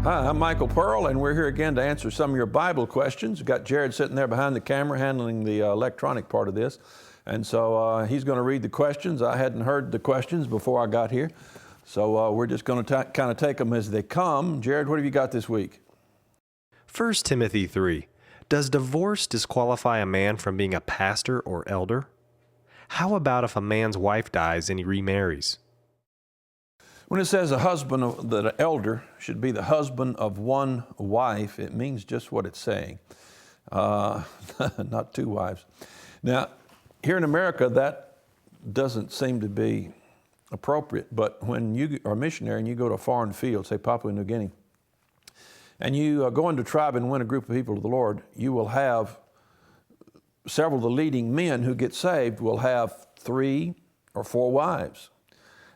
Hi, I'm Michael Pearl, and we're here again to answer some of your Bible questions. We've got Jared sitting there behind the camera handling the electronic part of this. And so he's going to read the questions. I hadn't heard the questions before I got here. So we're just going to kind of take them as they come. Jared, what have you got this week? 1 Timothy 3. Does divorce disqualify a man from being a pastor or elder? How about if a man's wife dies and he remarries? When it says that an elder should be the husband of one wife, it means just what it's saying, not two wives. Now, here in America, that doesn't seem to be appropriate, but when you are a missionary and you go to a foreign field, say Papua New Guinea, and you go into a tribe and win a group of people to the Lord, you will have several of the leading men who get saved will have 3 or 4 wives.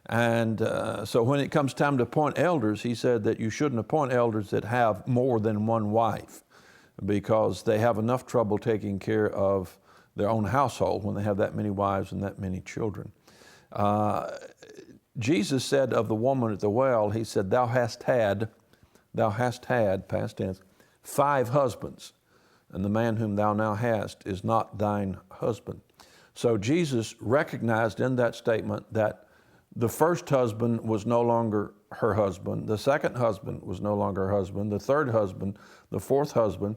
And so when it comes time to appoint elders, he said that you shouldn't appoint elders that have more than one wife because they have enough trouble taking care of their own household when they have that many wives and that many children. Jesus said of the woman at the well, he said, thou hast had, past tense, 5 husbands, and the man whom thou now hast is not thine husband. So Jesus recognized in that statement that the first husband was no longer her husband, the second husband was no longer her husband, the third husband, the fourth husband,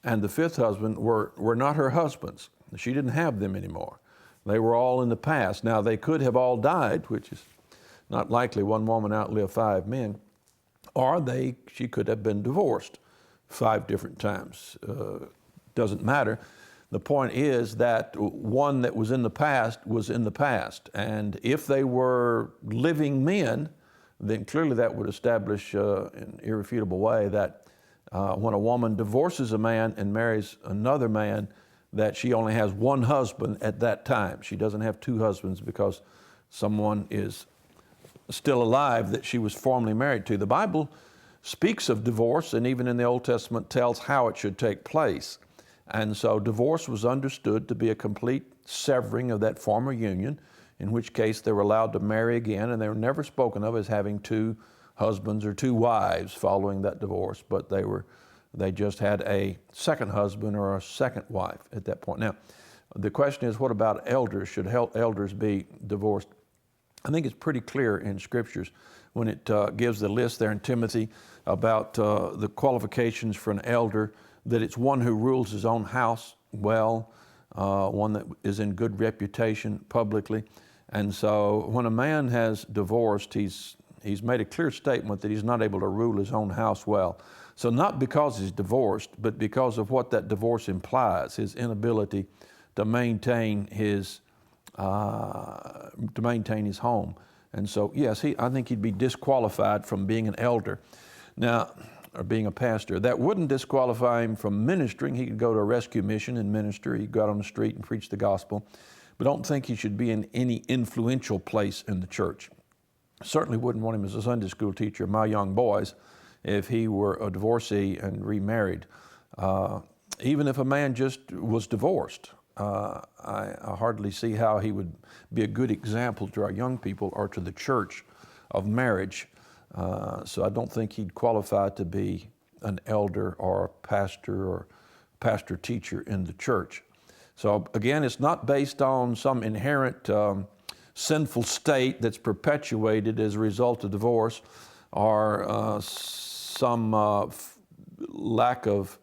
and the fifth husband were not her husbands. She didn't have them anymore. They were all in the past. Now, they could have all died, which is not likely. One woman outlived 5 men. Or she could have been divorced 5 different times. Doesn't matter. The point is that one that was in the past was in the past. And if they were living men, then clearly that would establish in an irrefutable way that when a woman divorces a man and marries another man, that she only has one husband at that time. She doesn't have 2 husbands because someone is still alive that she was formerly married to. The Bible speaks of divorce, and even in the Old Testament tells how it should take place. And so divorce was understood to be a complete severing of that former union, in which case they were allowed to marry again, and they were never spoken of as having 2 husbands or 2 wives following that divorce, but they just had a second husband or a second wife at that point. Now, the question is, what about elders? Should elders be divorced? I think it's pretty clear in Scriptures when it gives the list there in Timothy about the qualifications for an elder, that it's one who rules his own house well, one that is in good reputation publicly. And so when a man has divorced, he's made a clear statement that he's not able to rule his own house well. So not because he's divorced, but because of what that divorce implies, his inability to maintain his home. And so, yes, I think he'd be disqualified from being an elder. Now, or being a pastor. That wouldn't disqualify him from ministering. He could go to a rescue mission and minister. He could go out on the street and preach the gospel. But don't think he should be in any influential place in the church. Certainly wouldn't want him as a Sunday school teacher of my young boys if he were a divorcee and remarried. Even if a man just was divorced, I hardly see how he would be a good example to our young people or to the church of marriage. So I don't think he'd qualify to be an elder or a pastor teacher in the church. So again, it's not based on some inherent sinful state that's perpetuated as a result of divorce or some lack of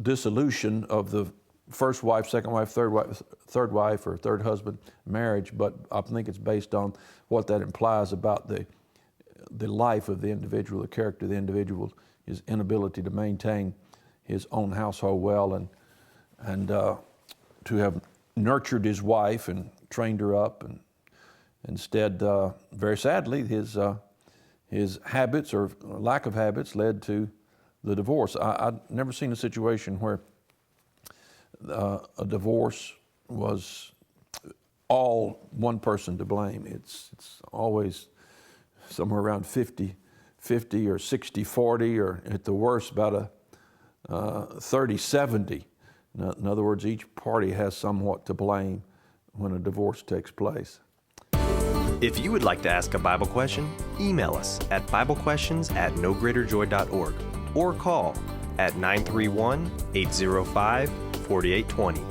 dissolution of the first wife, second wife, third wife, or third husband marriage, but I think it's based on what that implies about the life of the individual, the character of the individual, his inability to maintain his own household well, and to have nurtured his wife and trained her up, and instead, very sadly, his habits or lack of habits led to the divorce. I've never seen a situation where a divorce was all one person to blame. It's always somewhere around 50-50 or 60-40, or at the worst about a 30-70. In other words, each party has somewhat to blame when a divorce takes place. If you would like to ask a Bible question, email us at biblequestions@nogreaterjoy.org or call at 931-805-4820.